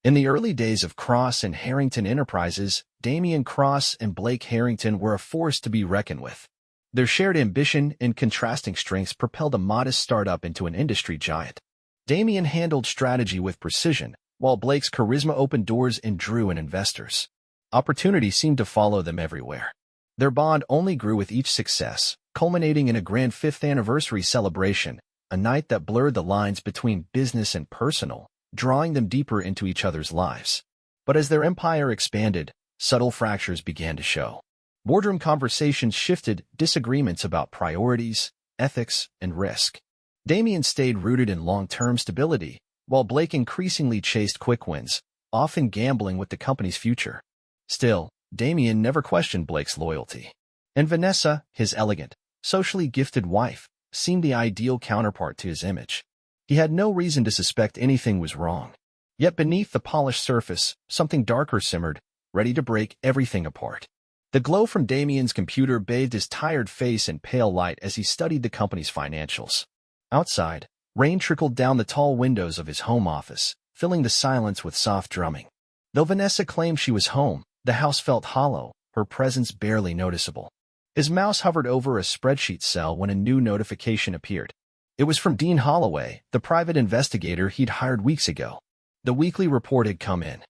In the early days of Cross and Harrington Enterprises, Damian Cross and Blake Harrington were a force to be reckoned with. Their shared ambition and contrasting strengths propelled a modest startup into an industry giant. Damian handled strategy with precision, while Blake's charisma opened doors and drew in investors. Opportunity seemed to follow them everywhere. Their bond only grew with each success, culminating in a grand 5th anniversary celebration, a night that blurred the lines between business and personal, drawing them deeper into each other's lives. But as their empire expanded, subtle fractures began to show. Boardroom conversations shifted, disagreements about priorities, ethics, and risk. Damian stayed rooted in long-term stability, while Blake increasingly chased quick wins, often gambling with the company's future. Still, Damian never questioned Blake's loyalty. And Vanessa, his elegant, socially gifted wife, seemed the ideal counterpart to his image. He had no reason to suspect anything was wrong. Yet beneath the polished surface, something darker simmered, ready to break everything apart. The glow from Damian's computer bathed his tired face in pale light as he studied the company's financials. Outside, rain trickled down the tall windows of his home office, filling the silence with soft drumming. Though Vanessa claimed she was home, the house felt hollow, her presence barely noticeable. His mouse hovered over a spreadsheet cell when a new notification appeared. It was from Dean Holloway, the private investigator he'd hired weeks ago. The weekly report had come in.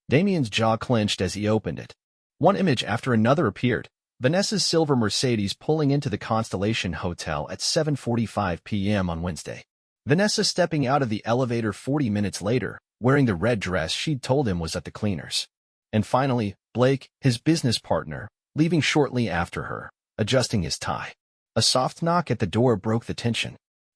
Damian's jaw clenched as he opened it. One image after another appeared. Vanessa's silver Mercedes pulling into the Constellation Hotel at 7:45 p.m. on Wednesday. Vanessa stepping out of the elevator 40 minutes later, wearing the red dress she'd told him was at the cleaners. And finally, Blake, his business partner, leaving shortly after her, adjusting his tie. A soft knock at the door broke the tension.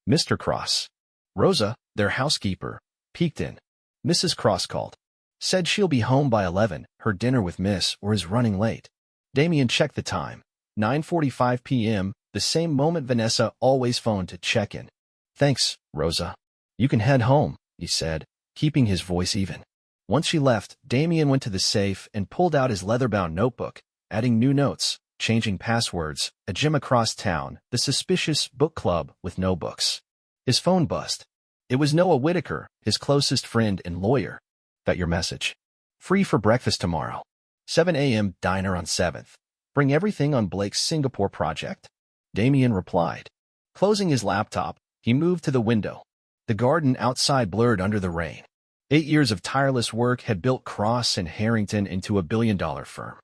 Mr. Cross. Rosa, their housekeeper, peeked in. Mrs. Cross called. Said she'll be home by 11, her dinner with Miss or is running late. Damian checked the time. 9:45 p.m., the same moment Vanessa always phoned to check in. Thanks, Rosa. You can head home, he said, keeping his voice even. Once she left, Damian went to the safe and pulled out his leather-bound notebook, adding new notes, changing passwords, a gym across town, the suspicious book club with no books. His phone buzzed. It was Noah Whitaker, his closest friend and lawyer. Got your message. Free for breakfast tomorrow. 7 a.m. diner on 7th. Bring everything on Blake's Singapore project? Damian replied. Closing his laptop, he moved to the window. The garden outside blurred under the rain. 8 years of tireless work had built Cross and Harrington into a billion-dollar firm.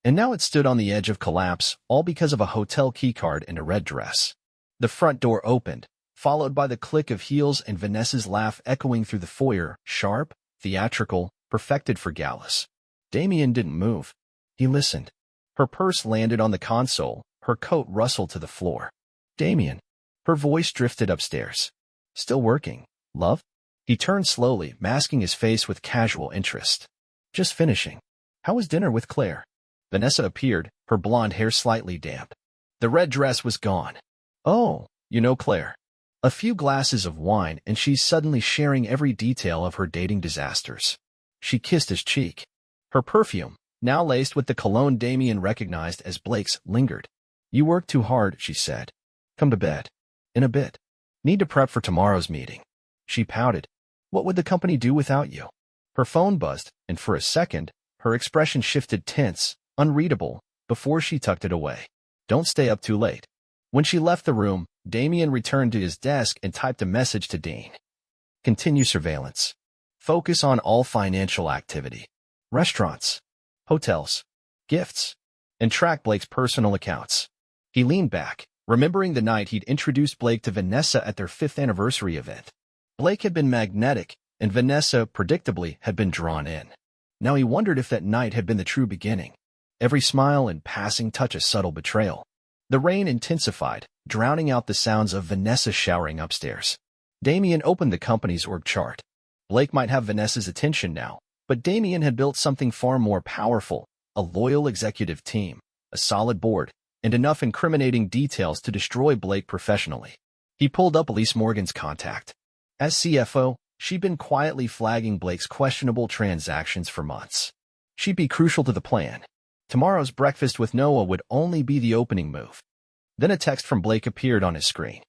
And now it stood on the edge of collapse, all because of a hotel keycard and a red dress. The front door opened, followed by the click of heels and Vanessa's laugh echoing through the foyer, sharp, theatrical, perfected for galas. Damian didn't move. He listened. Her purse landed on the console, her coat rustled to the floor. Damian. Her voice drifted upstairs. Still working, love? He turned slowly, masking his face with casual interest. Just finishing. How was dinner with Claire? Vanessa appeared, her blonde hair slightly damp. The red dress was gone. Oh, you know Claire. A few glasses of wine and she's suddenly sharing every detail of her dating disasters. She kissed his cheek. Her perfume, now laced with the cologne Damian recognized as Blake's, lingered. You work too hard, she said. Come to bed. In a bit. Need to prep for tomorrow's meeting. She pouted. What would the company do without you? Her phone buzzed, and for a second, her expression shifted tense, unreadable, before she tucked it away. Don't stay up too late. When she left the room, Damian returned to his desk and typed a message to Dean. Continue surveillance. Focus on all financial activity. Restaurants, hotels, gifts, and track Blake's personal accounts. He leaned back, remembering the night he'd introduced Blake to Vanessa at their 5th anniversary event. Blake had been magnetic, and Vanessa, predictably, had been drawn in. Now he wondered if that night had been the true beginning. Every smile and passing touch a subtle betrayal. The rain intensified, drowning out the sounds of Vanessa showering upstairs. Damian opened the company's org chart. Blake might have Vanessa's attention now, but Damian had built something far more powerful, a loyal executive team, a solid board, and enough incriminating details to destroy Blake professionally. He pulled up Elise Morgan's contact. As CFO, she'd been quietly flagging Blake's questionable transactions for months. She'd be crucial to the plan. Tomorrow's breakfast with Noah would only be the opening move. Then a text from Blake appeared on his screen.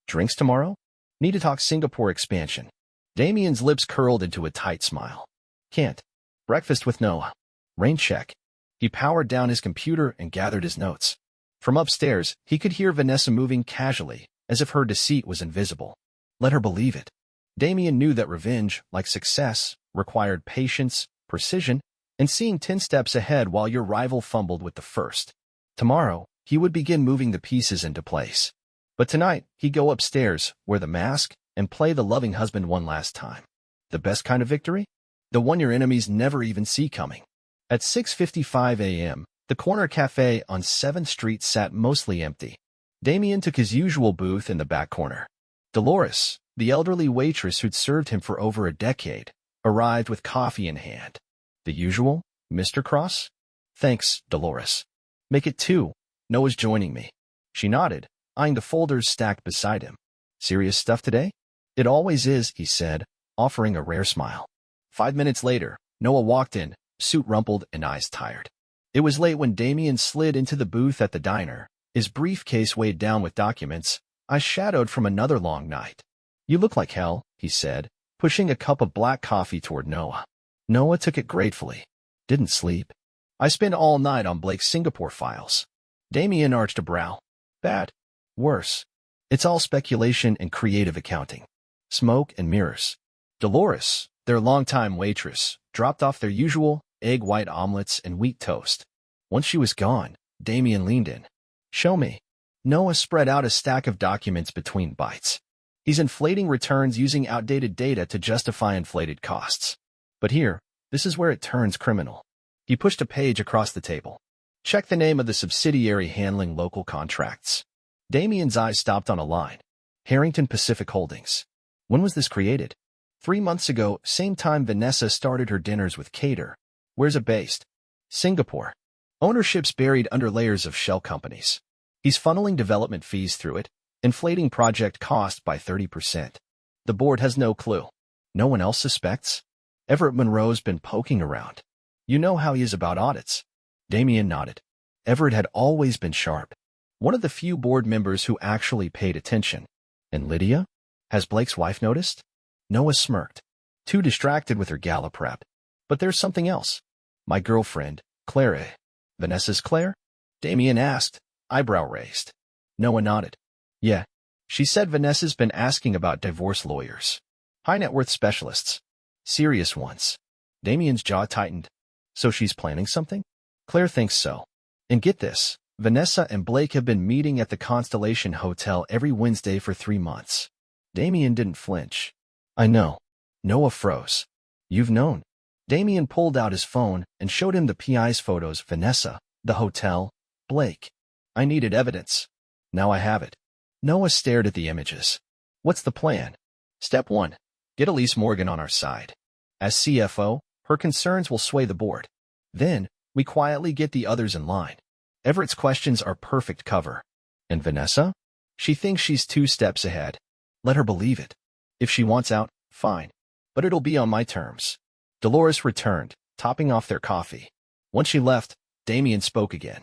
Drinks tomorrow? Need to talk Singapore expansion. Damian's lips curled into a tight smile. Can't. Breakfast with Noah. Rain check. He powered down his computer and gathered his notes. From upstairs, he could hear Vanessa moving casually, as if her deceit was invisible. Let her believe it. Damian knew that revenge, like success, required patience, precision, and seeing 10 steps ahead while your rival fumbled with the first. Tomorrow, he would begin moving the pieces into place. But tonight, he'd go upstairs, wear the mask, and play the loving husband one last time. The best kind of victory? The one your enemies never even see coming. At 6:55 a.m., the corner cafe on 7th Street sat mostly empty. Damian took his usual booth in the back corner. Dolores, the elderly waitress who'd served him for over a decade, arrived with coffee in hand. The usual, Mr. Cross? Thanks, Dolores. Make it 2. Noah's joining me. She nodded, eyeing the folders stacked beside him. Serious stuff today? It always is, he said, offering a rare smile. 5 minutes later, Noah walked in, suit rumpled and eyes tired. It was late when Damian slid into the booth at the diner, his briefcase weighed down with documents, eyes shadowed from another long night. You look like hell, he said, pushing a cup of black coffee toward Noah. Noah took it gratefully. Didn't sleep. I spent all night on Blake's Singapore files. Damian arched a brow. Bad. Worse. It's all speculation and creative accounting. Smoke and mirrors. Dolores, their longtime waitress, dropped off their usual egg white omelets and wheat toast. Once she was gone, Damian leaned in. Show me. Noah spread out a stack of documents between bites. He's inflating returns using outdated data to justify inflated costs. But here, this is where it turns criminal. He pushed a page across the table. Check the name of the subsidiary handling local contracts. Damian's eyes stopped on a line. Harrington Pacific Holdings. When was this created? 3 months ago, same time Vanessa started her dinners with Cater. Where's it based? Singapore. Ownership's buried under layers of shell companies. He's funneling development fees through it, inflating project cost by 30%. The board has no clue. No one else suspects? Everett Monroe's been poking around. You know how he is about audits. Damian nodded. Everett had always been sharp. One of the few board members who actually paid attention. And Lydia? Has Blake's wife noticed? Noah smirked. Too distracted with her gala prep. But there's something else. My girlfriend, Claire. Vanessa's Claire? Damian asked, eyebrow raised. Noah nodded. Yeah. She said Vanessa's been asking about divorce lawyers. High net worth specialists. Serious ones. Damian's jaw tightened. So she's planning something? Claire thinks so. And get this, Vanessa and Blake have been meeting at the Constellation Hotel every Wednesday for 3 months. Damian didn't flinch. I know. Noah froze. You've known. Damian pulled out his phone and showed him the PI's photos. Vanessa, the hotel, Blake. I needed evidence. Now I have it. Noah stared at the images. What's the plan? Step 1. Get Elise Morgan on our side. As CFO, her concerns will sway the board. Then, we quietly get the others in line. Everett's questions are perfect cover. And Vanessa? She thinks she's 2 steps ahead. Let her believe it. If she wants out, fine. But it'll be on my terms. Dolores returned, topping off their coffee. Once she left, Damian spoke again.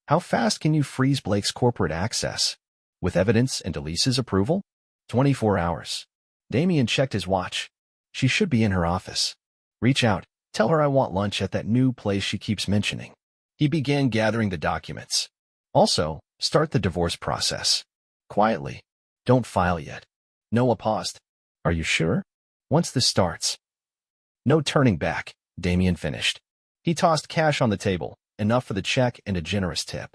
How fast can you freeze Blake's corporate access? With evidence and Elise's approval? 24 hours. Damian checked his watch. She should be in her office. Reach out. Tell her I want lunch at that new place she keeps mentioning. He began gathering the documents. Also, start the divorce process. Quietly. Don't file yet. Noah paused. Are you sure? Once this starts. No turning back, Damian finished. He tossed cash on the table, enough for the check and a generous tip.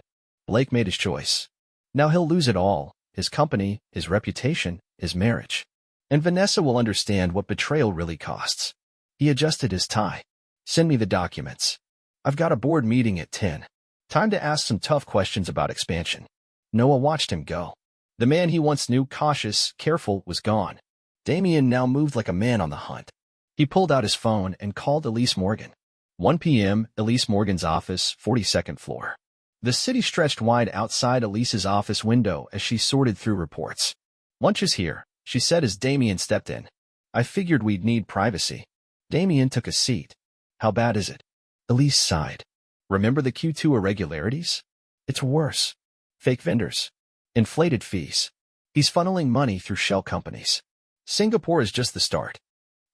Blake made his choice. Now he'll lose it all, his company, his reputation, his marriage. And Vanessa will understand what betrayal really costs. He adjusted his tie. Send me the documents. I've got a board meeting at 10. Time to ask some tough questions about expansion. Noah watched him go. The man he once knew cautious, careful, was gone. Damian now moved like a man on the hunt. He pulled out his phone and called Elise Morgan. 1 p.m., Elise Morgan's office, 42nd floor. The city stretched wide outside Elise's office window as she sorted through reports. Lunch is here, she said as Damian stepped in. I figured we'd need privacy. Damian took a seat. How bad is it? Elise sighed. Remember the Q2 irregularities? It's worse. Fake vendors. Inflated fees. He's funneling money through shell companies. Singapore is just the start.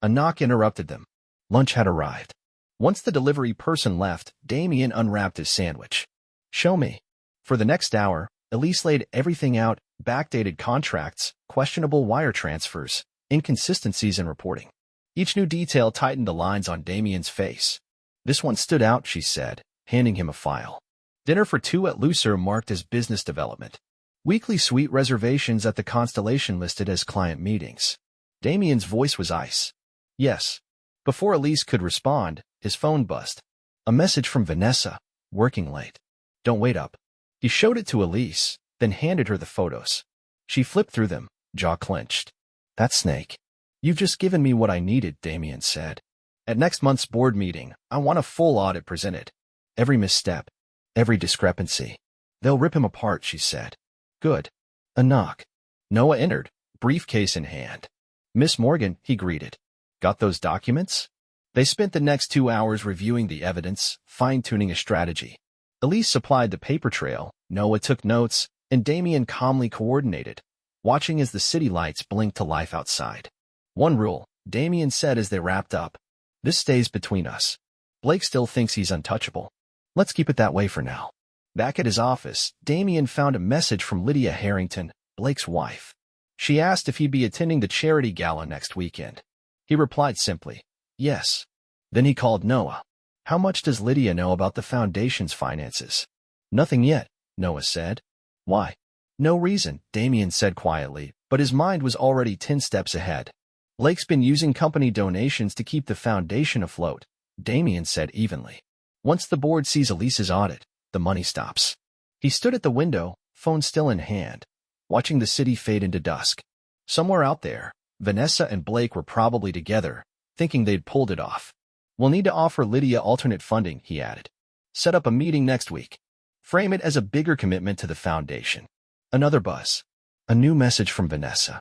A knock interrupted them. Lunch had arrived. Once the delivery person left, Damian unwrapped his sandwich. Show me. For the next hour, Elise laid everything out: backdated contracts, questionable wire transfers, inconsistencies in reporting. Each new detail tightened the lines on Damian's face. This one stood out, she said, handing him a file. Dinner for two at Lucer marked as business development. Weekly suite reservations at the Constellation listed as client meetings. Damian's voice was ice. Yes. Before Elise could respond, his phone buzzed. A message from Vanessa. Working late. Don't wait up. He showed it to Elise, then handed her the photos. She flipped through them, jaw clenched. That snake. You've just given me what I needed, Damian said. At next month's board meeting, I want a full audit presented. Every misstep. Every discrepancy. They'll rip him apart, she said. Good. A knock. Noah entered, briefcase in hand. Miss Morgan, he greeted. Got those documents? They spent the next 2 hours reviewing the evidence, fine-tuning a strategy. Elise supplied the paper trail, Noah took notes, and Damian calmly coordinated, watching as the city lights blinked to life outside. One rule, Damian said as they wrapped up. This stays between us. Blake still thinks he's untouchable. Let's keep it that way for now. Back at his office, Damian found a message from Lydia Harrington, Blake's wife. She asked if he'd be attending the charity gala next weekend. He replied simply, yes. Then he called Noah. How much does Lydia know about the foundation's finances? Nothing yet, Noah said. Why? No reason, Damian said quietly, but his mind was already 10 steps ahead. Blake's been using company donations to keep the foundation afloat, Damian said evenly. Once the board sees Elise's audit, the money stops. He stood at the window, phone still in hand, watching the city fade into dusk. Somewhere out there, Vanessa and Blake were probably together, thinking they'd pulled it off. We'll need to offer Lydia alternate funding, he added. Set up a meeting next week. Frame it as a bigger commitment to the foundation. Another buzz. A new message from Vanessa.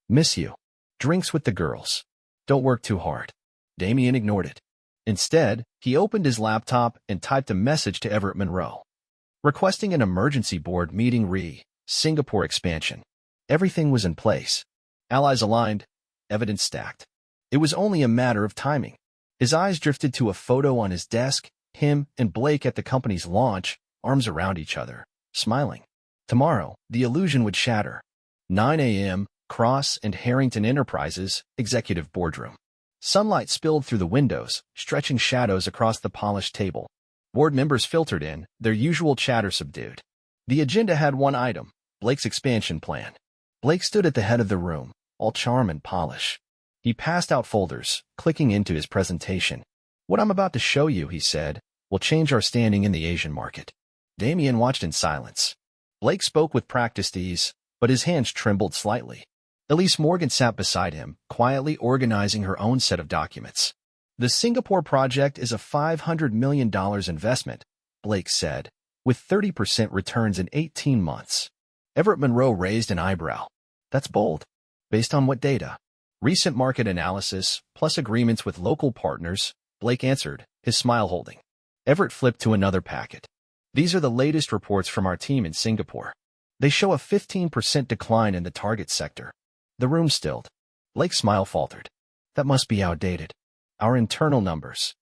Miss you. Drinks with the girls. Don't work too hard. Damian ignored it. Instead, he opened his laptop and typed a message to Everett Monroe. Requesting an emergency board meeting Singapore expansion. Everything was in place. Allies aligned, evidence stacked. It was only a matter of timing. His eyes drifted to a photo on his desk, him and Blake at the company's launch, arms around each other, smiling. Tomorrow, the illusion would shatter. 9 a.m., Cross and Harrington Enterprises, executive boardroom. Sunlight spilled through the windows, stretching shadows across the polished table. Board members filtered in, their usual chatter subdued. The agenda had one item, Blake's expansion plan. Blake stood at the head of the room, all charm and polish. He passed out folders, clicking into his presentation. What I'm about to show you, he said, will change our standing in the Asian market. Damian watched in silence. Blake spoke with practiced ease, but his hands trembled slightly. Elise Morgan sat beside him, quietly organizing her own set of documents. The Singapore project is a $500 million investment, Blake said, with 30% returns in 18 months. Everett Monroe raised an eyebrow. That's bold. Based on what data? Recent market analysis, plus agreements with local partners, Blake answered, his smile holding. Everett flipped to another packet. These are the latest reports from our team in Singapore. They show a 15% decline in the target sector. The room stilled. Blake's smile faltered. That must be outdated. Our internal numbers.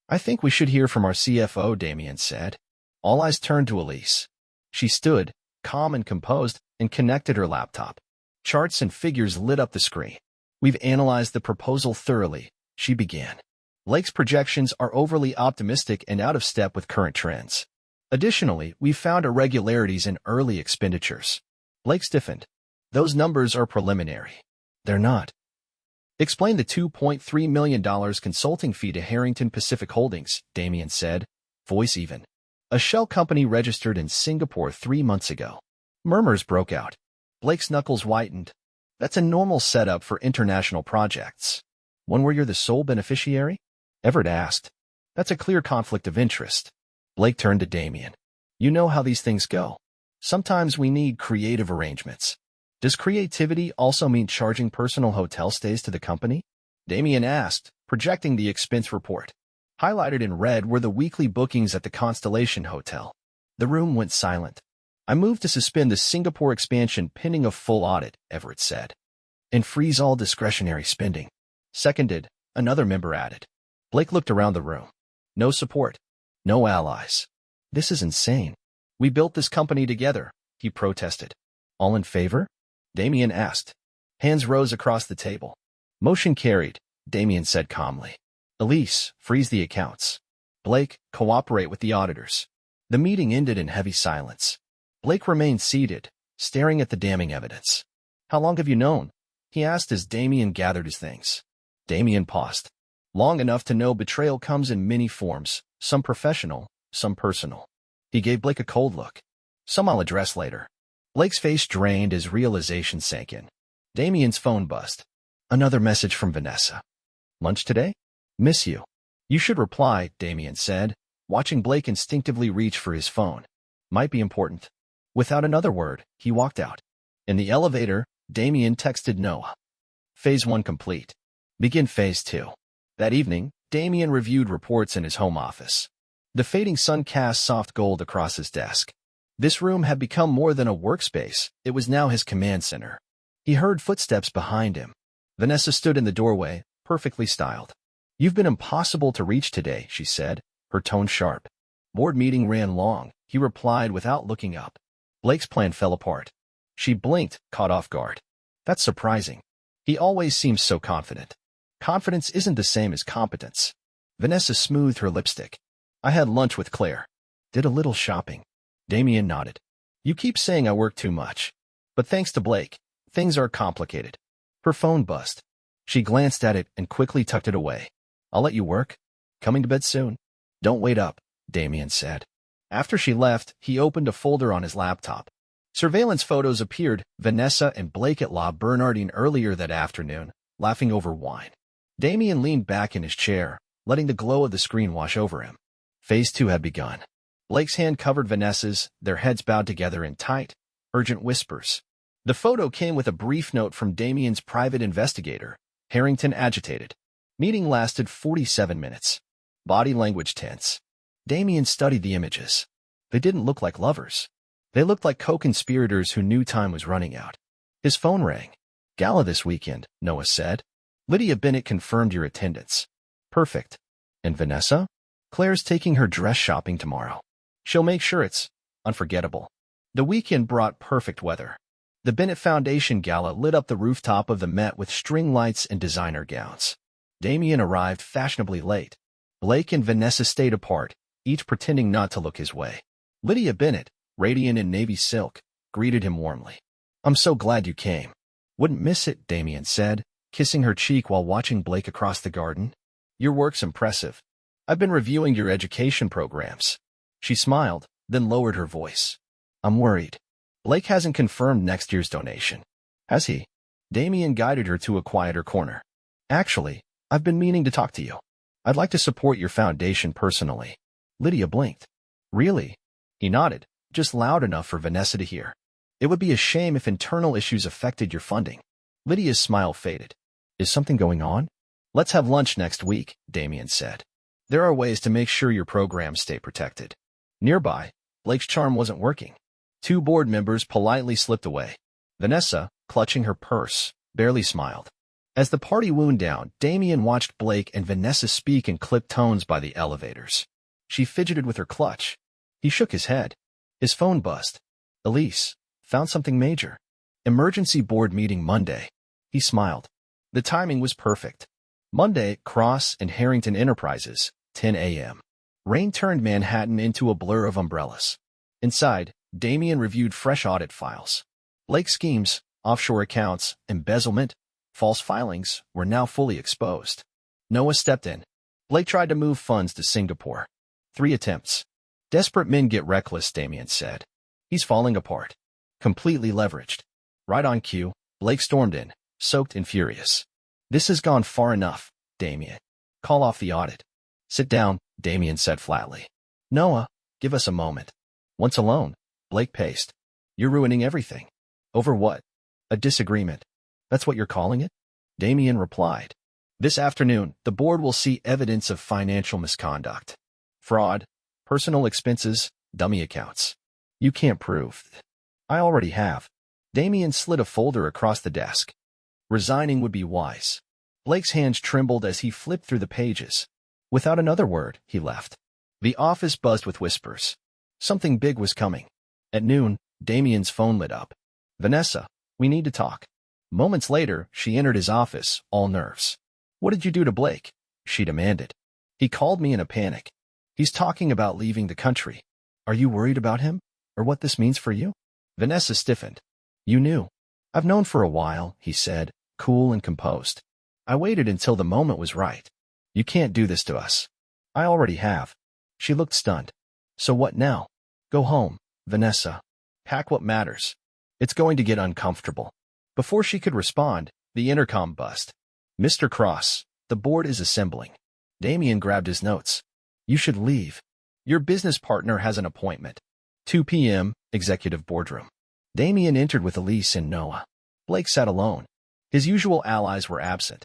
I think we should hear from our CFO, Damian said. All eyes turned to Elise. She stood, calm and composed, and connected her laptop. Charts and figures lit up the screen. We've analyzed the proposal thoroughly, she began. Blake's projections are overly optimistic and out of step with current trends. Additionally, we've found irregularities in early expenditures. Blake stiffened. Those numbers are preliminary. They're not. Explain the $2.3 million consulting fee to Harrington Pacific Holdings, Damian said, voice even. A shell company registered in Singapore 3 months ago. Murmurs broke out. Blake's knuckles whitened. That's a normal setup for international projects. One where you're the sole beneficiary? Everett asked. That's a clear conflict of interest. Blake turned to Damian. You know how these things go. Sometimes we need creative arrangements. Does creativity also mean charging personal hotel stays to the company? Damian asked, projecting the expense report. Highlighted in red were the weekly bookings at the Constellation Hotel. The room went silent. I moved to suspend the Singapore expansion pending a full audit, Everett said. And freeze all discretionary spending. Seconded, another member added. Blake looked around the room. No support. No allies. This is insane. We built this company together, he protested. All in favor? Damian asked. Hands rose across the table. Motion carried, Damian said calmly. Elise, freeze the accounts. Blake, cooperate with the auditors. The meeting ended in heavy silence. Blake remained seated, staring at the damning evidence. How long have you known? He asked as Damian gathered his things. Damian paused. Long enough to know betrayal comes in many forms, some professional, some personal. He gave Blake a cold look. Some I'll address later. Blake's face drained as realization sank in. Damian's phone buzzed. Another message from Vanessa. Lunch today? Miss you. You should reply, Damian said, watching Blake instinctively reach for his phone. Might be important. Without another word, he walked out. In the elevator, Damian texted Noah. Phase 1 complete. Begin Phase 2. That evening, Damian reviewed reports in his home office. The fading sun cast soft gold across his desk. This room had become more than a workspace. It was now his command center. He heard footsteps behind him. Vanessa stood in the doorway, perfectly styled. You've been impossible to reach today, she said, her tone sharp. Board meeting ran long, he replied without looking up. Blake's plan fell apart. She blinked, caught off guard. That's surprising. He always seems so confident. Confidence isn't the same as competence. Vanessa smoothed her lipstick. I had lunch with Claire. Did a little shopping. Damian nodded. You keep saying I work too much. But thanks to Blake, things are complicated. Her phone buzzed. She glanced at it and quickly tucked it away. I'll let you work. Coming to bed soon. Don't wait up, Damian said. After she left, he opened a folder on his laptop. Surveillance photos appeared, Vanessa and Blake at La Bernardine earlier that afternoon, laughing over wine. Damian leaned back in his chair, letting the glow of the screen wash over him. Phase 2 had begun. Blake's hand covered Vanessa's, their heads bowed together in tight, urgent whispers. The photo came with a brief note from Damian's private investigator, Harrington agitated. Meeting lasted 47 minutes. Body language tense. Damian studied the images. They didn't look like lovers. They looked like co-conspirators who knew time was running out. His phone rang. Gala this weekend, Noah said. Lydia Bennett confirmed your attendance. Perfect. And Vanessa? Claire's taking her dress shopping tomorrow. She'll make sure it's unforgettable. The weekend brought perfect weather. The Bennett Foundation Gala lit up the rooftop of the Met with string lights and designer gowns. Damian arrived fashionably late. Blake and Vanessa stayed apart, each pretending not to look his way. Lydia Bennett, radiant in navy silk, greeted him warmly. I'm so glad you came. Wouldn't miss it, Damian said, kissing her cheek while watching Blake across the garden. Your work's impressive. I've been reviewing your education programs. She smiled, then lowered her voice. I'm worried. Blake hasn't confirmed next year's donation. Has he? Damian guided her to a quieter corner. Actually, I've been meaning to talk to you. I'd like to support your foundation personally. Lydia blinked. Really? He nodded, just loud enough for Vanessa to hear. It would be a shame if internal issues affected your funding. Lydia's smile faded. Is something going on? Let's have lunch next week, Damian said. There are ways to make sure your programs stay protected. Nearby, Blake's charm wasn't working. 2 board members politely slipped away. Vanessa, clutching her purse, barely smiled. As the party wound down, Damian watched Blake and Vanessa speak in clipped tones by the elevators. She fidgeted with her clutch. He shook his head. His phone buzzed. Elise, found something major. Emergency board meeting Monday. He smiled. The timing was perfect. Monday, Cross and Harrington Enterprises, 10 a.m. Rain turned Manhattan into a blur of umbrellas. Inside, Damian reviewed fresh audit files. Blake's schemes, offshore accounts, embezzlement, false filings were now fully exposed. Noah stepped in. Blake tried to move funds to Singapore. 3 attempts. Desperate men get reckless, Damian said. He's falling apart. Completely leveraged. Right on cue, Blake stormed in, soaked and furious. This has gone far enough, Damian. Call off the audit. Sit down, Damian said flatly. Noah, give us a moment. Once alone, Blake paced. You're ruining everything. Over what? A disagreement. That's what you're calling it? Damian replied. This afternoon, the board will see evidence of financial misconduct. Fraud, personal expenses, dummy accounts. You can't prove. I already have. Damian slid a folder across the desk. Resigning would be wise. Blake's hands trembled as he flipped through the pages. Without another word, he left. The office buzzed with whispers. Something big was coming. At noon, Damian's phone lit up. Vanessa, we need to talk. Moments later, she entered his office, all nerves. What did you do to Blake? She demanded. He called me in a panic. He's talking about leaving the country. Are you worried about him? Or what this means for you? Vanessa stiffened. You knew. I've known for a while, he said, cool and composed. I waited until the moment was right. You can't do this to us. I already have. She looked stunned. So what now? Go home, Vanessa. Pack what matters. It's going to get uncomfortable. Before she could respond, the intercom buzzed. Mr. Cross, the board is assembling. Damian grabbed his notes. You should leave. Your business partner has an appointment. 2 p.m., executive boardroom. Damian entered with Elise and Noah. Blake sat alone. His usual allies were absent.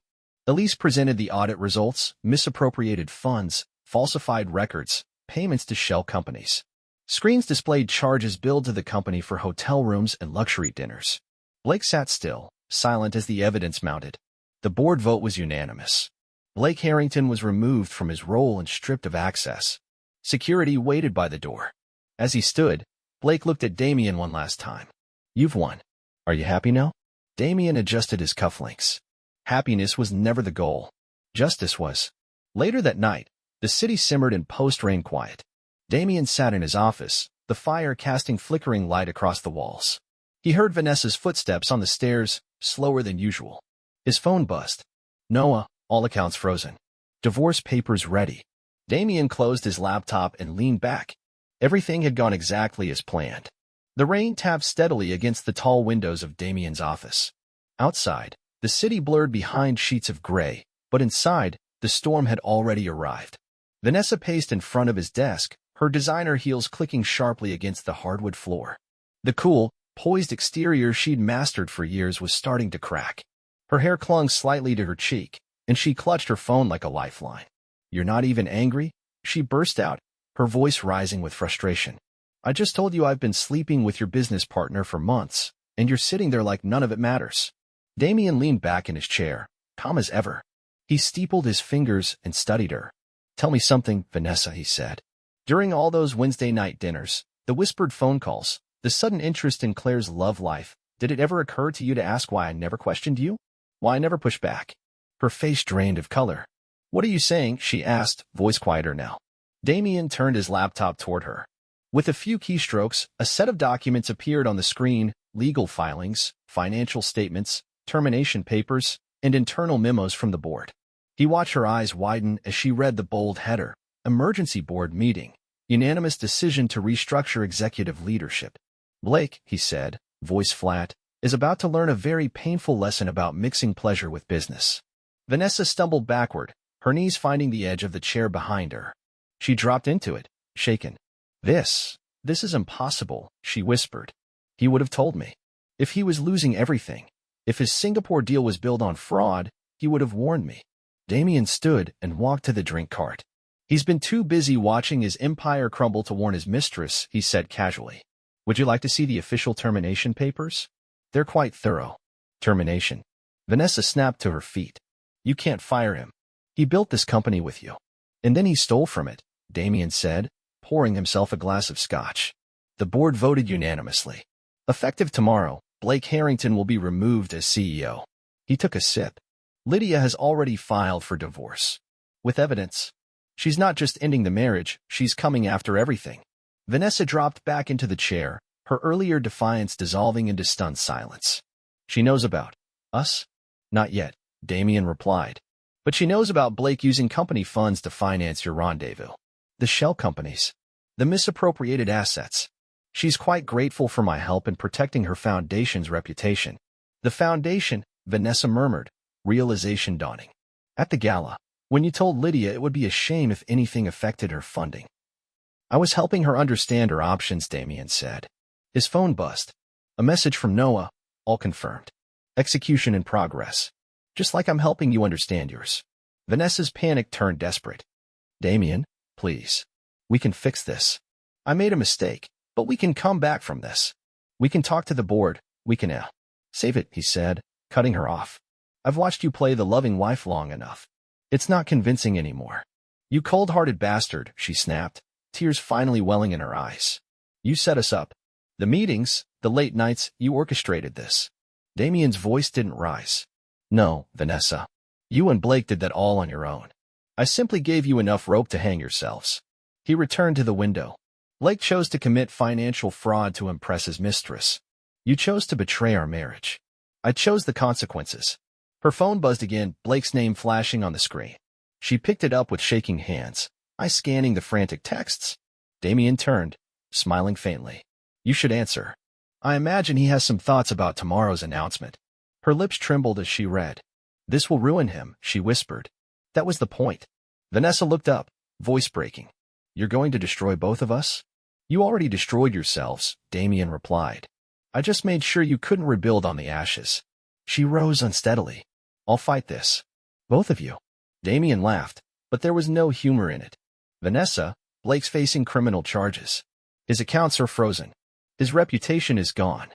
Elise presented the audit results, misappropriated funds, falsified records, payments to shell companies. Screens displayed charges billed to the company for hotel rooms and luxury dinners. Blake sat still, silent as the evidence mounted. The board vote was unanimous. Blake Harrington was removed from his role and stripped of access. Security waited by the door. As he stood, Blake looked at Damian one last time. You've won. Are you happy now? Damian adjusted his cufflinks. Happiness was never the goal. Justice was. Later that night, the city simmered in post-rain quiet. Damian sat in his office, the fire casting flickering light across the walls. He heard Vanessa's footsteps on the stairs, slower than usual. His phone buzzed. Noah, all accounts frozen. Divorce papers ready. Damian closed his laptop and leaned back. Everything had gone exactly as planned. The rain tapped steadily against the tall windows of Damian's office. Outside, the city blurred behind sheets of gray, but inside, the storm had already arrived. Vanessa paced in front of his desk, her designer heels clicking sharply against the hardwood floor. The cool, poised exterior she'd mastered for years was starting to crack. Her hair clung slightly to her cheek, and she clutched her phone like a lifeline. You're not even angry? She burst out, her voice rising with frustration. I just told you I've been sleeping with your business partner for months, and you're sitting there like none of it matters. Damian leaned back in his chair, calm as ever. He steepled his fingers and studied her. Tell me something, Vanessa, he said. During all those Wednesday night dinners, the whispered phone calls, the sudden interest in Claire's love life, did it ever occur to you to ask why I never questioned you? Why I never pushed back? Her face drained of color. What are you saying? She asked, voice quieter now. Damian turned his laptop toward her. With a few keystrokes, a set of documents appeared on the screen, legal filings, financial statements, termination papers, and internal memos from the board. He watched her eyes widen as she read the bold header, Emergency Board Meeting, Unanimous Decision to Restructure Executive Leadership. Blake, he said, voice flat, is about to learn a very painful lesson about mixing pleasure with business. Vanessa stumbled backward, her knees finding the edge of the chair behind her. She dropped into it, shaken. This is impossible, she whispered. He would have told me. If he was losing everything, if his Singapore deal was built on fraud, he would have warned me. Damian stood and walked to the drink cart. He's been too busy watching his empire crumble to warn his mistress, he said casually. Would you like to see the official termination papers? They're quite thorough. Termination. Vanessa snapped to her feet. You can't fire him. He built this company with you. And then he stole from it, Damian said, pouring himself a glass of scotch. The board voted unanimously. Effective tomorrow, Blake Harrington will be removed as CEO. He took a sip. Lydia has already filed for divorce. With evidence. She's not just ending the marriage, she's coming after everything. Vanessa dropped back into the chair, her earlier defiance dissolving into stunned silence. She knows about us? Not yet, Damian replied. But she knows about Blake using company funds to finance your rendezvous. The shell companies. The misappropriated assets. She's quite grateful for my help in protecting her foundation's reputation. The foundation, Vanessa murmured, realization dawning. At the gala, when you told Lydia it would be a shame if anything affected her funding. I was helping her understand her options, Damian said. His phone buzzed. A message from Noah, all confirmed. Execution in progress. Just like I'm helping you understand yours. Vanessa's panic turned desperate. Damian, please. We can fix this. I made a mistake, but we can come back from this. We can talk to the board, we can save it, he said, cutting her off. I've watched you play the loving wife long enough. It's not convincing anymore. You cold-hearted bastard, she snapped, tears finally welling in her eyes. You set us up. The meetings, the late nights, you orchestrated this. Damian's voice didn't rise. No, Vanessa. You and Blake did that all on your own. I simply gave you enough rope to hang yourselves. He returned to the window. Blake chose to commit financial fraud to impress his mistress. You chose to betray our marriage. I chose the consequences. Her phone buzzed again, Blake's name flashing on the screen. She picked it up with shaking hands, eyes scanning the frantic texts. Damian turned, smiling faintly. You should answer. I imagine he has some thoughts about tomorrow's announcement. Her lips trembled as she read. This will ruin him, she whispered. That was the point. Vanessa looked up, voice breaking. You're going to destroy both of us? You already destroyed yourselves, Damian replied. I just made sure you couldn't rebuild on the ashes. She rose unsteadily. I'll fight this. Both of you. Damian laughed, but there was no humor in it. Vanessa, Blake's facing criminal charges. His accounts are frozen. His reputation is gone.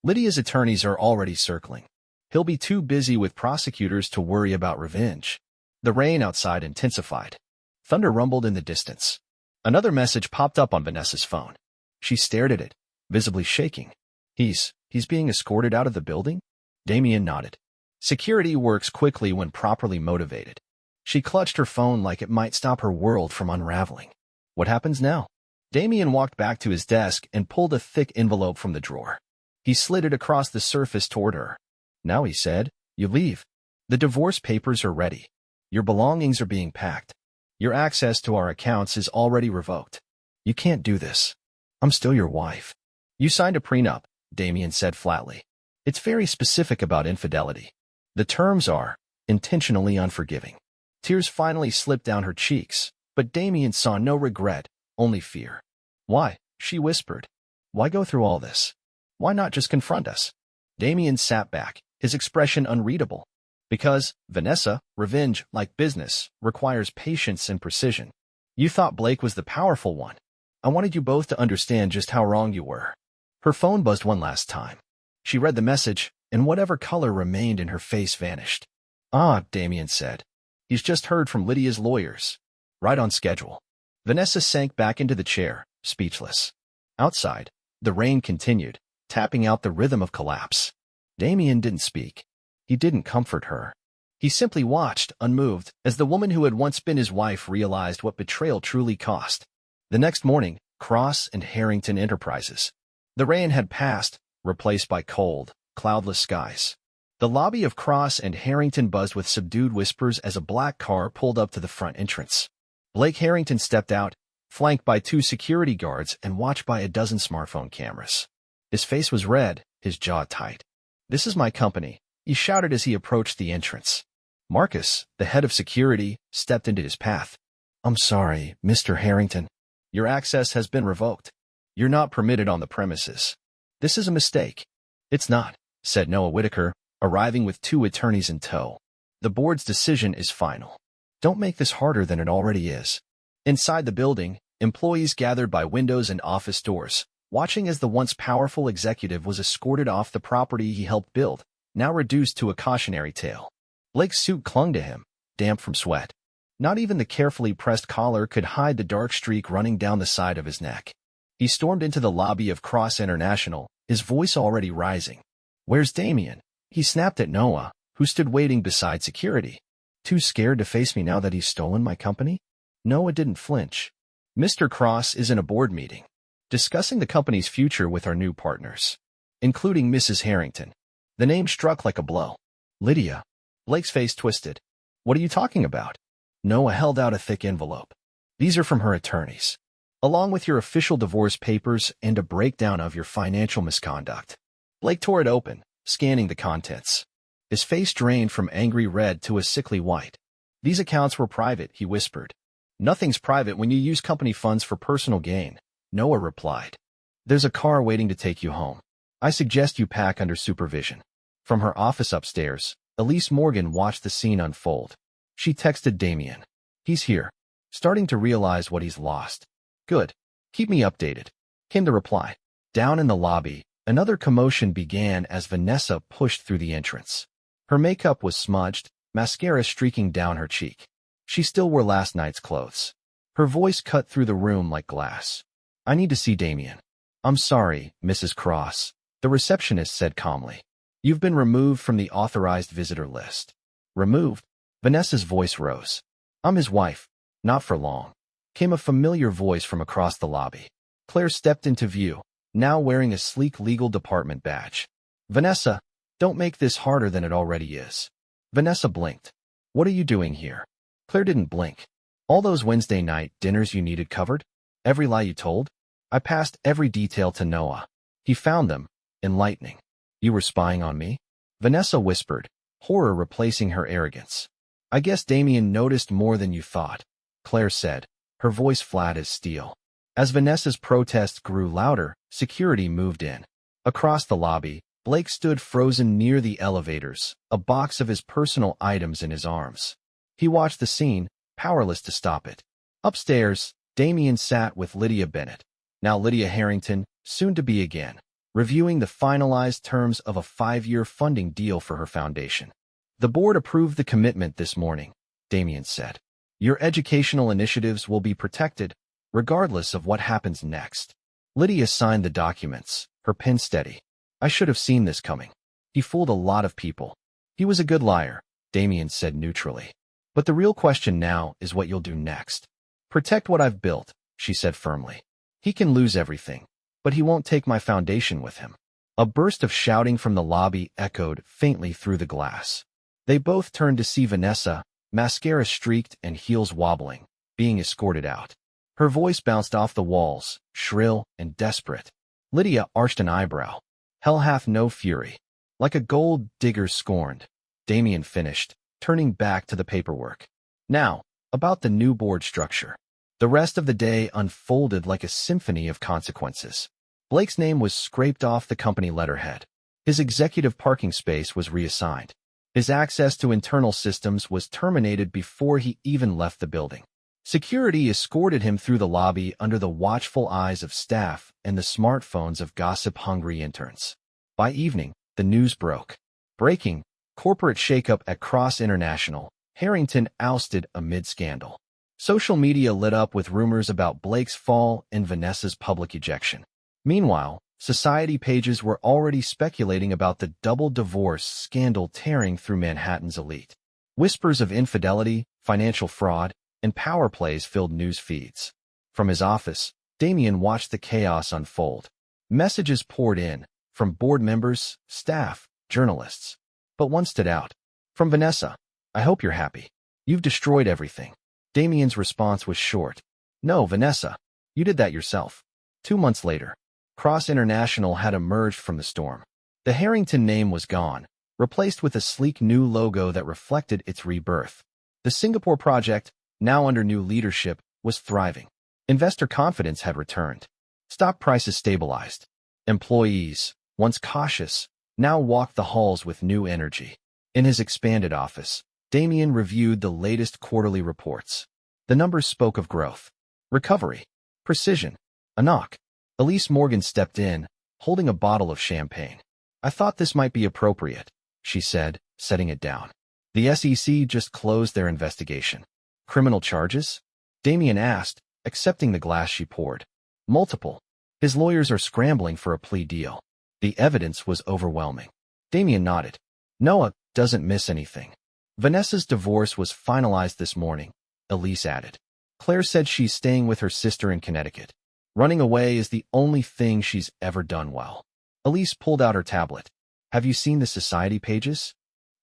Lydia's attorneys are already circling. He'll be too busy with prosecutors to worry about revenge. The rain outside intensified. Thunder rumbled in the distance. Another message popped up on Vanessa's phone. She stared at it, visibly shaking. He's being escorted out of the building? Damian nodded. Security works quickly when properly motivated. She clutched her phone like it might stop her world from unraveling. What happens now? Damian walked back to his desk and pulled a thick envelope from the drawer. He slid it across the surface toward her. Now, he said, you leave. The divorce papers are ready. Your belongings are being packed. Your access to our accounts is already revoked. You can't do this. I'm still your wife. You signed a prenup, Damian said flatly. It's very specific about infidelity. The terms are intentionally unforgiving. Tears finally slipped down her cheeks, but Damian saw no regret, only fear. Why? She whispered. Why go through all this? Why not just confront us? Damian sat back, his expression unreadable. Because, Vanessa, revenge, like business, requires patience and precision. You thought Blake was the powerful one. I wanted you both to understand just how wrong you were. Her phone buzzed one last time. She read the message, and whatever color remained in her face vanished. Ah, Damian said. He's just heard from Lydia's lawyers. Right on schedule. Vanessa sank back into the chair, speechless. Outside, the rain continued, tapping out the rhythm of collapse. Damian didn't speak. He didn't comfort her. He simply watched, unmoved, as the woman who had once been his wife realized what betrayal truly cost. The next morning, Cross and Harrington Enterprises. The rain had passed, replaced by cold, cloudless skies. The lobby of Cross and Harrington buzzed with subdued whispers as a black car pulled up to the front entrance. Blake Harrington stepped out, flanked by 2 security guards and watched by a dozen smartphone cameras. His face was red, his jaw tight. This is my company, he shouted as he approached the entrance. Marcus, the head of security, stepped into his path. I'm sorry, Mr. Harrington. Your access has been revoked. You're not permitted on the premises. This is a mistake. It's not, said Noah Whitaker, arriving with 2 attorneys in tow. The board's decision is final. Don't make this harder than it already is. Inside the building, employees gathered by windows and office doors, watching as the once powerful executive was escorted off the property he helped build, now reduced to a cautionary tale. Blake's suit clung to him, damp from sweat. Not even the carefully pressed collar could hide the dark streak running down the side of his neck. He stormed into the lobby of Cross International, his voice already rising. Where's Damian? He snapped at Noah, who stood waiting beside security. Too scared to face me now that he's stolen my company? Noah didn't flinch. Mr. Cross is in a board meeting, discussing the company's future with our new partners, including Mrs. Harrington. The name struck like a blow. Lydia. Blake's face twisted. What are you talking about? Noah held out a thick envelope. These are from her attorneys, along with your official divorce papers and a breakdown of your financial misconduct. Blake tore it open, scanning the contents. His face drained from angry red to a sickly white. These accounts were private, he whispered. Nothing's private when you use company funds for personal gain, Noah replied. There's a car waiting to take you home. I suggest you pack under supervision. From her office upstairs, Elise Morgan watched the scene unfold. She texted Damian. He's here, starting to realize what he's lost. Good. Keep me updated, came the reply. Down in the lobby, another commotion began as Vanessa pushed through the entrance. Her makeup was smudged, mascara streaking down her cheek. She still wore last night's clothes. Her voice cut through the room like glass. "I need to see Damian." "I'm sorry, Mrs. Cross," the receptionist said calmly. "You've been removed from the authorized visitor list." "Removed?" Vanessa's voice rose. "I'm his wife. Not for long," came a familiar voice from across the lobby. Claire stepped into view, now wearing a sleek legal department badge. "Vanessa, don't make this harder than it already is." Vanessa blinked. "What are you doing here?" Claire didn't blink. "All those Wednesday night dinners you needed covered? Every lie you told? I passed every detail to Noah. He found them. Enlightening." "You were spying on me?" Vanessa whispered, horror replacing her arrogance. "I guess Damian noticed more than you thought," Claire said, her voice flat as steel. As Vanessa's protest grew louder, security moved in. Across the lobby, Blake stood frozen near the elevators, a box of his personal items in his arms. He watched the scene, powerless to stop it. Upstairs, Damian sat with Lydia Bennett, now Lydia Harrington, soon to be again, reviewing the finalized terms of a 5-year funding deal for her foundation. "The board approved the commitment this morning," Damian said. "Your educational initiatives will be protected, regardless of what happens next." Lydia signed the documents, her pen steady. "I should have seen this coming. He fooled a lot of people." "He was a good liar," Damian said neutrally. "But the real question now is what you'll do next." "Protect what I've built," she said firmly. "He can lose everything, but he won't take my foundation with him." A burst of shouting from the lobby echoed faintly through the glass. They both turned to see Vanessa, mascara streaked and heels wobbling, being escorted out. Her voice bounced off the walls, shrill and desperate. Lydia arched an eyebrow. "Hell hath no fury. Like a gold digger scorned," Damian finished, turning back to the paperwork. "Now, about the new board structure." The rest of the day unfolded like a symphony of consequences. Blake's name was scraped off the company letterhead. His executive parking space was reassigned. His access to internal systems was terminated before he even left the building. Security escorted him through the lobby under the watchful eyes of staff and the smartphones of gossip-hungry interns. By evening, the news broke. Breaking, corporate shakeup at Cross International, Harrington ousted amid scandal. Social media lit up with rumors about Blake's fall and Vanessa's public ejection. Meanwhile, society pages were already speculating about the double divorce scandal tearing through Manhattan's elite. Whispers of infidelity, financial fraud, and power plays filled news feeds. From his office, Damian watched the chaos unfold. Messages poured in, from board members, staff, journalists. But one stood out. From Vanessa. "I hope you're happy. You've destroyed everything." Damian's response was short. "No, Vanessa. You did that yourself." 2 months later, Cross International had emerged from the storm. The Harrington name was gone, replaced with a sleek new logo that reflected its rebirth. The Singapore project, now under new leadership, was thriving. Investor confidence had returned. Stock prices stabilized. Employees, once cautious, now walked the halls with new energy. In his expanded office, Damian reviewed the latest quarterly reports. The numbers spoke of growth, recovery, precision. A knock. Elise Morgan stepped in, holding a bottle of champagne. "I thought this might be appropriate," she said, setting it down. "The SEC just closed their investigation." "Criminal charges?" Damian asked, accepting the glass she poured. "Multiple. His lawyers are scrambling for a plea deal. The evidence was overwhelming." Damian nodded. "Noah doesn't miss anything." "Vanessa's divorce was finalized this morning," Elise added. "Claire said she's staying with her sister in Connecticut. Running away is the only thing she's ever done well." Elise pulled out her tablet. "Have you seen the society pages?"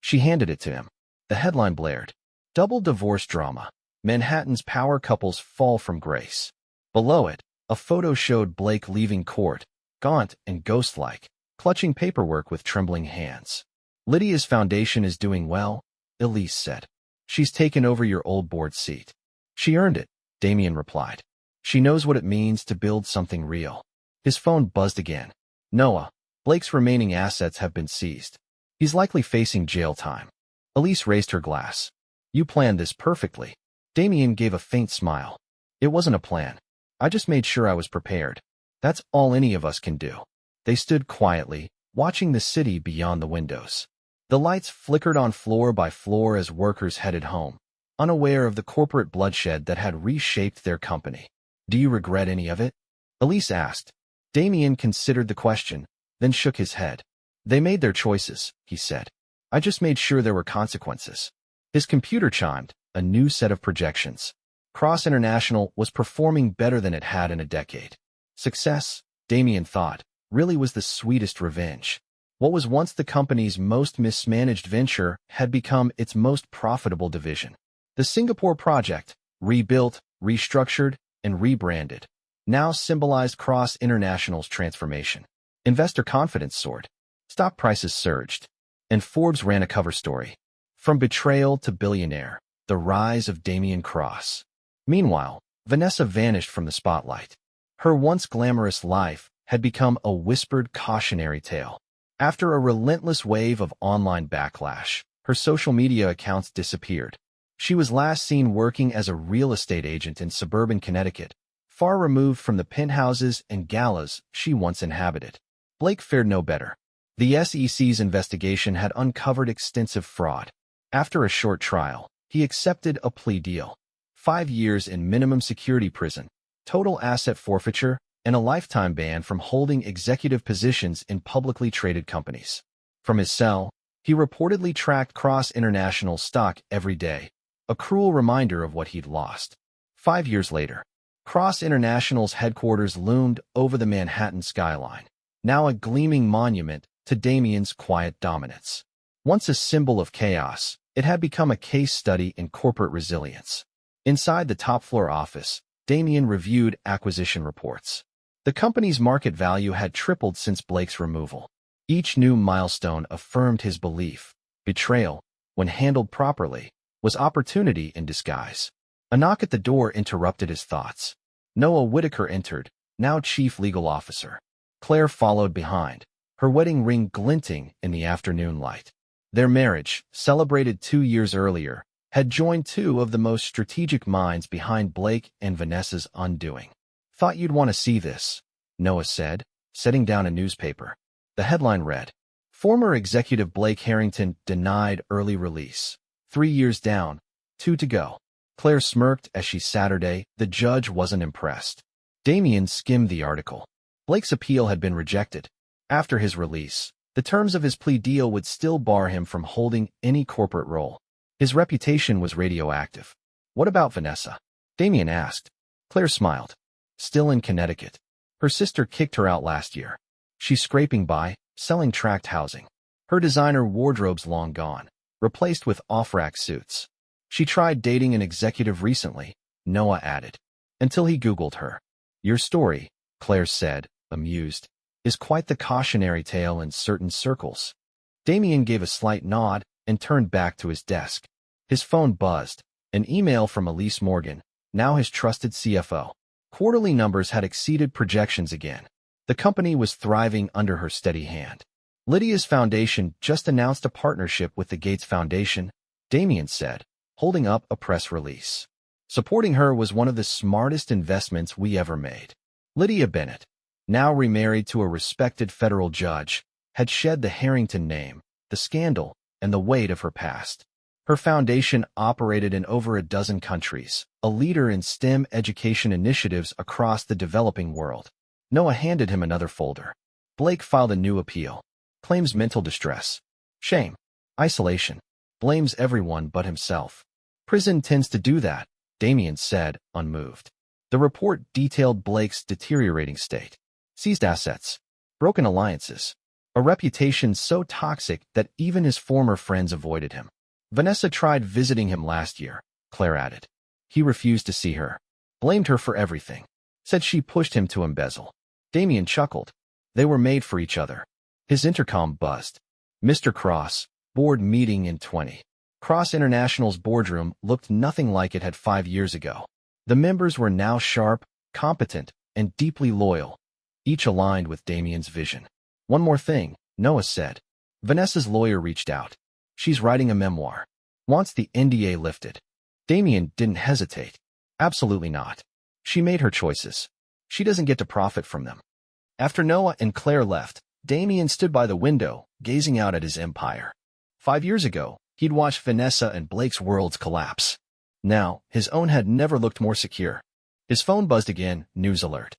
She handed it to him. The headline blared. "Double divorce drama. Manhattan's power couples fall from grace." Below it, a photo showed Blake leaving court, gaunt and ghost-like, clutching paperwork with trembling hands. "Lydia's foundation is doing well," Elise said. "She's taken over your old board seat." "She earned it," Damian replied. "She knows what it means to build something real." His phone buzzed again. "Noah, Blake's remaining assets have been seized. He's likely facing jail time." Elise raised her glass. "You planned this perfectly." Damian gave a faint smile. "It wasn't a plan. I just made sure I was prepared. That's all any of us can do." They stood quietly, watching the city beyond the windows. The lights flickered on floor by floor as workers headed home. unaware of the corporate bloodshed that had reshaped their company. "Do you regret any of it?" Elise asked. Damian considered the question, then shook his head. "They made their choices," he said. "I just made sure there were consequences." His computer chimed, a new set of projections. Cross International was performing better than it had in a decade. Success, Damian thought, really was the sweetest revenge. What was once the company's most mismanaged venture had become its most profitable division. The Singapore project, rebuilt, restructured, and rebranded, now symbolized Cross International's transformation. Investor confidence soared. Stock prices surged. And Forbes ran a cover story. From Betrayal to Billionaire, the rise of Damian Cross. Meanwhile, Vanessa vanished from the spotlight. Her once glamorous life had become a whispered cautionary tale. After a relentless wave of online backlash, her social media accounts disappeared. She was last seen working as a real estate agent in suburban Connecticut, far removed from the penthouses and galas she once inhabited. Blake fared no better. The SEC's investigation had uncovered extensive fraud. After a short trial, he accepted a plea deal. 5 years in minimum security prison, total asset forfeiture, and a lifetime ban from holding executive positions in publicly traded companies. From his cell, he reportedly tracked Cross International's stock every day, a cruel reminder of what he'd lost. 5 years later, Cross International's headquarters loomed over the Manhattan skyline, now a gleaming monument to Damian's quiet dominance. Once a symbol of chaos, it had become a case study in corporate resilience. Inside the top-floor office, Damian reviewed acquisition reports. The company's market value had tripled since Blake's removal. Each new milestone affirmed his belief. Betrayal, when handled properly, was opportunity in disguise. A knock at the door interrupted his thoughts. Noah Whitaker entered, now chief legal officer. Claire followed behind, her wedding ring glinting in the afternoon light. Their marriage, celebrated 2 years earlier, had joined two of the most strategic minds behind Blake and Vanessa's undoing. "Thought you'd want to see this," Noah said, setting down a newspaper. The headline read, "Former executive Blake Harrington denied early release. 3 years down, 2 to go." Claire smirked as she Saturday, the judge wasn't impressed. Damian skimmed the article. Blake's appeal had been rejected. After his release, the terms of his plea deal would still bar him from holding any corporate role. His reputation was radioactive. "What about Vanessa?" Damian asked. Claire smiled. "Still in Connecticut. Her sister kicked her out last year. She's scraping by, selling tract housing. Her designer wardrobe's long gone, replaced with off-rack suits. She tried dating an executive recently," Noah added, until he Googled her. "Your story," Claire said, amused, "is quite the cautionary tale in certain circles." Damian gave a slight nod and turned back to his desk. His phone buzzed, an email from Elise Morgan, now his trusted CFO. Quarterly numbers had exceeded projections again. The company was thriving under her steady hand. "Lydia's foundation just announced a partnership with the Gates Foundation," Damian said, holding up a press release. "Supporting her was one of the smartest investments we ever made." Lydia Bennett, now remarried to a respected federal judge, had shed the Harrington name, the scandal, and the weight of her past. Her foundation operated in over a dozen countries, a leader in STEM education initiatives across the developing world. Noah handed him another folder. Blake filed a new appeal. Claims mental distress, shame, isolation, blames everyone but himself. "Prison tends to do that," Damian said, unmoved. The report detailed Blake's deteriorating state. Seized assets, broken alliances, a reputation so toxic that even his former friends avoided him. "Vanessa tried visiting him last year," Claire added. "He refused to see her. Blamed her for everything. Said she pushed him to embezzle." Damian chuckled. They were made for each other. His intercom buzzed. "Mr. Cross, board meeting in 20. Cross International's boardroom looked nothing like it had 5 years ago. The members were now sharp, competent, and deeply loyal, each aligned with Damian's vision. "One more thing," Noah said. Vanessa's lawyer reached out. "She's writing a memoir. Wants the NDA lifted." Damian didn't hesitate. "Absolutely not. She made her choices. She doesn't get to profit from them." After Noah and Claire left, Damian stood by the window, gazing out at his empire. 5 years ago, he'd watched Vanessa and Blake's worlds collapse. Now, his own had never looked more secure. His phone buzzed again, news alert.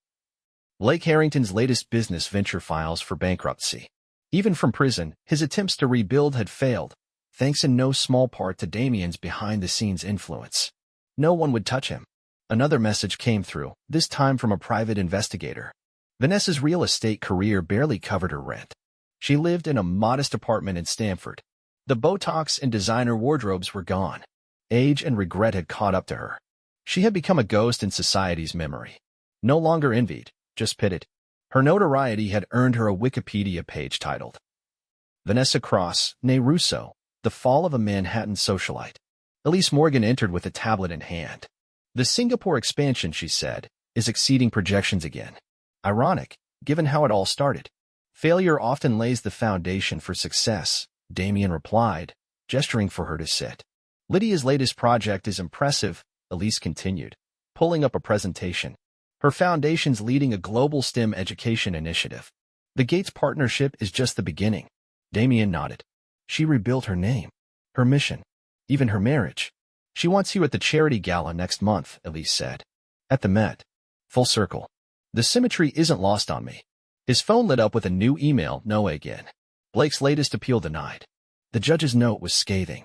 Blake Harrington's latest business venture files for bankruptcy. Even from prison, his attempts to rebuild had failed, thanks in no small part to Damian's behind-the-scenes influence. No one would touch him. Another message came through, this time from a private investigator. Vanessa's real estate career barely covered her rent. She lived in a modest apartment in Stamford. The Botox and designer wardrobes were gone. Age and regret had caught up to her. She had become a ghost in society's memory. No longer envied, just pitied. Her notoriety had earned her a Wikipedia page titled, Vanessa Cross, née Russo, the Fall of a Manhattan Socialite. Elise Morgan entered with a tablet in hand. The Singapore expansion, she said, is exceeding projections again. Ironic, given how it all started. Failure often lays the foundation for success, Damian replied, gesturing for her to sit. Lydia's latest project is impressive, Elise continued, pulling up a presentation. Her foundation's leading a global STEM education initiative. The Gates partnership is just the beginning. Damian nodded. She rebuilt her name, her mission, even her marriage. She wants you at the charity gala next month, Elise said. At the Met. Full circle. The symmetry isn't lost on me. His phone lit up with a new email, Noah again. Blake's latest appeal denied. The judge's note was scathing.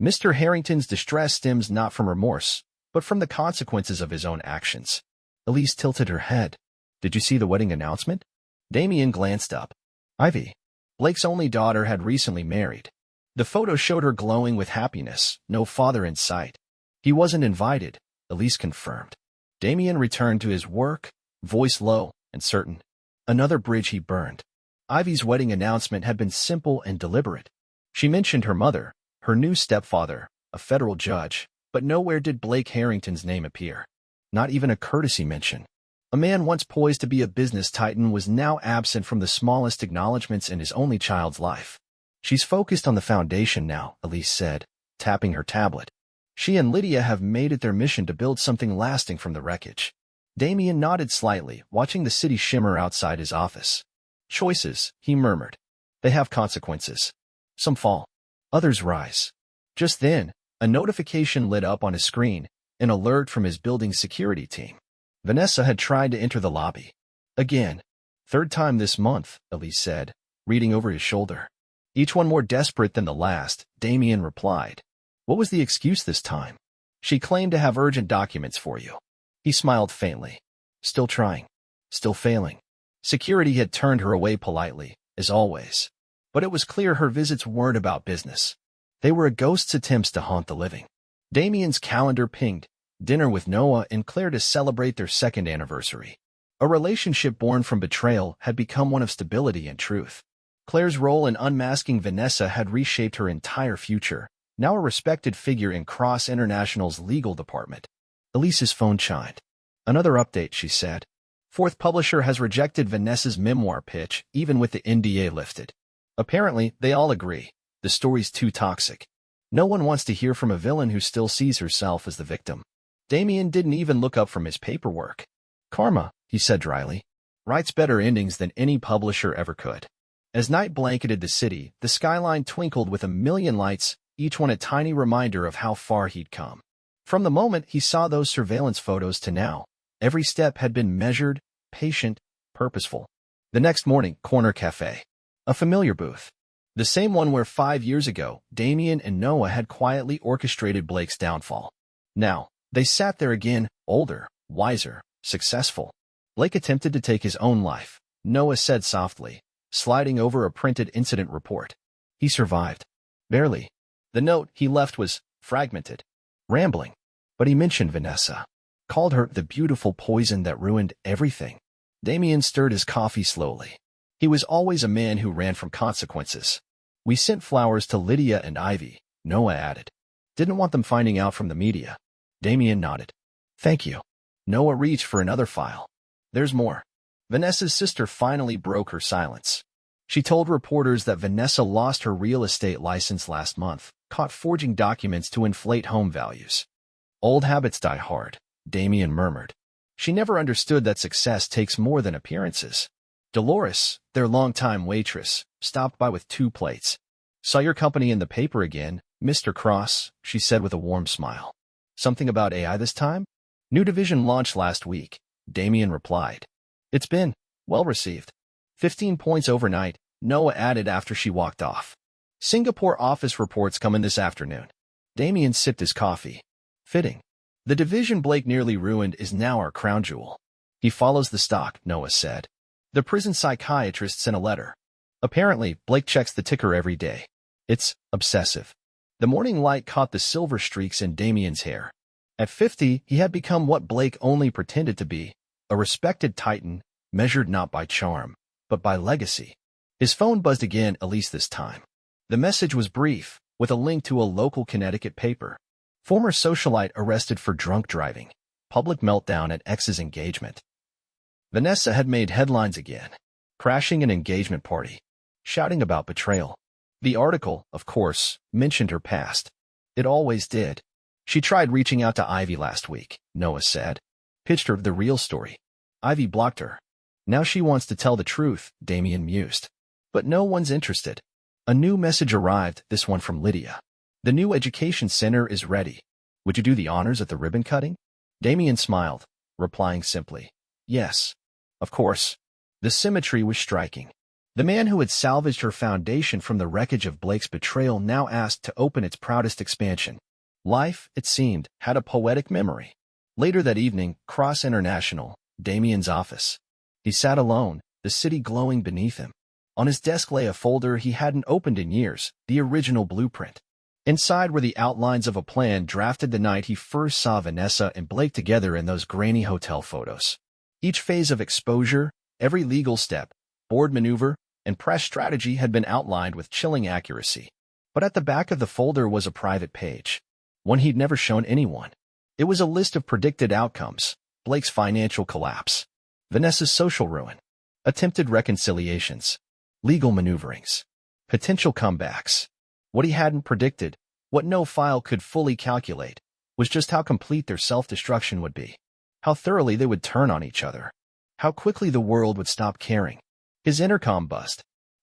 Mr. Harrington's distress stems not from remorse, but from the consequences of his own actions. Elise tilted her head. Did you see the wedding announcement? Damian glanced up. Ivy, Blake's only daughter, had recently married. The photo showed her glowing with happiness, no father in sight. He wasn't invited, Elise confirmed. Damian returned to his work, voice low and certain. Another bridge he burned. Ivy's wedding announcement had been simple and deliberate. She mentioned her mother, her new stepfather, a federal judge, but nowhere did Blake Harrington's name appear. Not even a courtesy mention. A man once poised to be a business titan was now absent from the smallest acknowledgments in his only child's life. She's focused on the foundation now, Elise said, tapping her tablet. She and Lydia have made it their mission to build something lasting from the wreckage. Damian nodded slightly, watching the city shimmer outside his office. Choices, he murmured. They have consequences. Some fall. Others rise. Just then, a notification lit up on his screen, an alert from his building's security team. Vanessa had tried to enter the lobby. Again. Third time this month, Elise said, reading over his shoulder. Each one more desperate than the last, Damian replied. What was the excuse this time? She claimed to have urgent documents for you. He smiled faintly. Still trying. Still failing. Security had turned her away politely, as always. But it was clear her visits weren't about business. They were a ghost's attempts to haunt the living. Damian's calendar pinged, dinner with Noah and Claire to celebrate their second anniversary. A relationship born from betrayal had become one of stability and truth. Claire's role in unmasking Vanessa had reshaped her entire future, now a respected figure in Cross International's legal department. Elise's phone chimed. Another update, she said. Fourth publisher has rejected Vanessa's memoir pitch, even with the NDA lifted. Apparently, they all agree. The story's too toxic. No one wants to hear from a villain who still sees herself as the victim. Damian didn't even look up from his paperwork. Karma, he said dryly, writes better endings than any publisher ever could. As night blanketed the city, the skyline twinkled with a million lights, each one a tiny reminder of how far he'd come. From the moment he saw those surveillance photos to now, every step had been measured, patient, purposeful. The next morning, Corner Cafe. A familiar booth. The same one where 5 years ago, Damian and Noah had quietly orchestrated Blake's downfall. Now, they sat there again, older, wiser, successful. Blake attempted to take his own life, Noah said softly, sliding over a printed incident report. He survived. Barely. The note he left was fragmented, rambling. But he mentioned Vanessa. Called her the beautiful poison that ruined everything. Damian stirred his coffee slowly. He was always a man who ran from consequences. We sent flowers to Lydia and Ivy, Noah added. Didn't want them finding out from the media. Damian nodded. Thank you. Noah reached for another file. There's more. Vanessa's sister finally broke her silence. She told reporters that Vanessa lost her real estate license last month, caught forging documents to inflate home values. Old habits die hard, Damian murmured. She never understood that success takes more than appearances. Dolores, their longtime waitress, stopped by with 2 plates. Saw your company in the paper again, Mr. Cross, she said with a warm smile. Something about AI this time? New division launched last week, Damian replied. It's been well received. 15 points overnight, Noah added after she walked off. Singapore office reports come in this afternoon. Damian sipped his coffee. Fitting. The division Blake nearly ruined is now our crown jewel. He follows the stock, Noah said. The prison psychiatrist sent a letter. Apparently, Blake checks the ticker every day. It's obsessive. The morning light caught the silver streaks in Damian's hair. At 50, he had become what Blake only pretended to be, a respected titan, measured not by charm, but by legacy. His phone buzzed again, at least this time. The message was brief, with a link to a local Connecticut paper. Former socialite arrested for drunk driving. Public meltdown at ex's engagement. Vanessa had made headlines again, crashing an engagement party, shouting about betrayal. The article, of course, mentioned her past. It always did. She tried reaching out to Ivy last week, Noah said. Pitched her the real story. Ivy blocked her. Now she wants to tell the truth, Damian mused. But no one's interested. A new message arrived, this one from Lydia. The new education center is ready. Would you do the honors at the ribbon cutting? Damian smiled, replying simply, yes. Of course. The symmetry was striking. The man who had salvaged her foundation from the wreckage of Blake's betrayal now asked to open its proudest expansion. Life, it seemed, had a poetic memory. Later that evening, Cross International, Damian's office. He sat alone, the city glowing beneath him. On his desk lay a folder he hadn't opened in years, the original blueprint. Inside were the outlines of a plan drafted the night he first saw Vanessa and Blake together in those grainy hotel photos. Each phase of exposure, every legal step, board maneuver, and press strategy had been outlined with chilling accuracy. But at the back of the folder was a private page, one he'd never shown anyone. It was a list of predicted outcomes: Blake's financial collapse, Vanessa's social ruin, attempted reconciliations, legal maneuverings, potential comebacks. What he hadn't predicted, what no file could fully calculate, was just how complete their self-destruction would be, how thoroughly they would turn on each other, how quickly the world would stop caring. His intercom buzzed.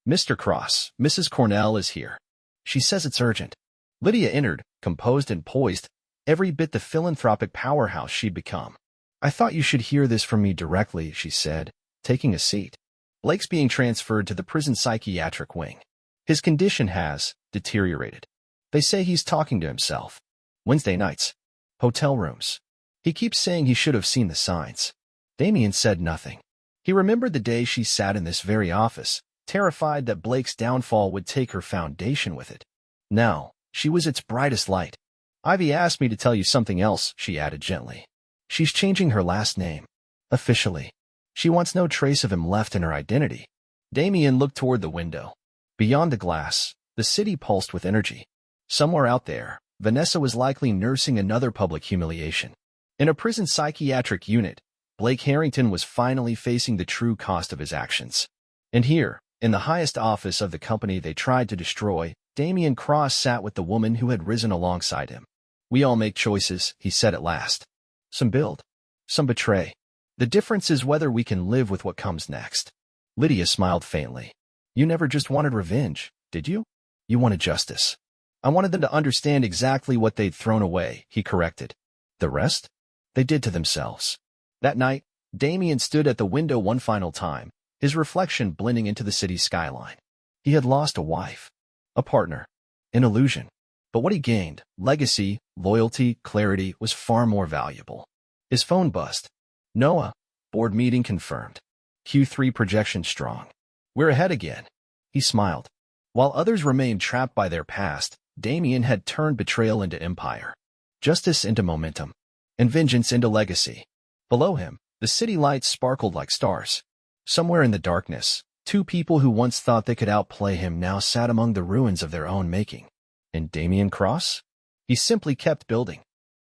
Mr. Cross, Mrs. Cornell is here. She says it's urgent. Lydia entered, composed and poised, every bit the philanthropic powerhouse she'd become. I thought you should hear this from me directly, she said, taking a seat. Blake's being transferred to the prison psychiatric wing. His condition has deteriorated. They say he's talking to himself. Wednesday nights. Hotel rooms. He keeps saying he should have seen the signs. Damian said nothing. He remembered the day she sat in this very office, terrified that Blake's downfall would take her foundation with it. Now, she was its brightest light. Ivy asked me to tell you something else, she added gently. She's changing her last name. Officially. She wants no trace of him left in her identity. Damian looked toward the window. Beyond the glass, the city pulsed with energy. Somewhere out there, Vanessa was likely nursing another public humiliation. In a prison psychiatric unit, Blake Harrington was finally facing the true cost of his actions. And here, in the highest office of the company they tried to destroy, Damian Cross sat with the woman who had risen alongside him. We all make choices, he said at last. Some build, some betray. The difference is whether we can live with what comes next. Lydia smiled faintly. You never just wanted revenge, did you? You wanted justice. I wanted them to understand exactly what they'd thrown away, he corrected. The rest? They did to themselves. That night, Damian stood at the window one final time, his reflection blending into the city's skyline. He had lost a wife, a partner, an illusion. But what he gained, legacy, loyalty, clarity, was far more valuable. His phone buzzed. Noah, board meeting confirmed. Q3 projection strong. We're ahead again. He smiled. While others remained trapped by their past, Damian had turned betrayal into empire, justice into momentum, and vengeance into legacy. Below him, the city lights sparkled like stars. Somewhere in the darkness, two people who once thought they could outplay him now sat among the ruins of their own making. And Damian Cross? He simply kept building.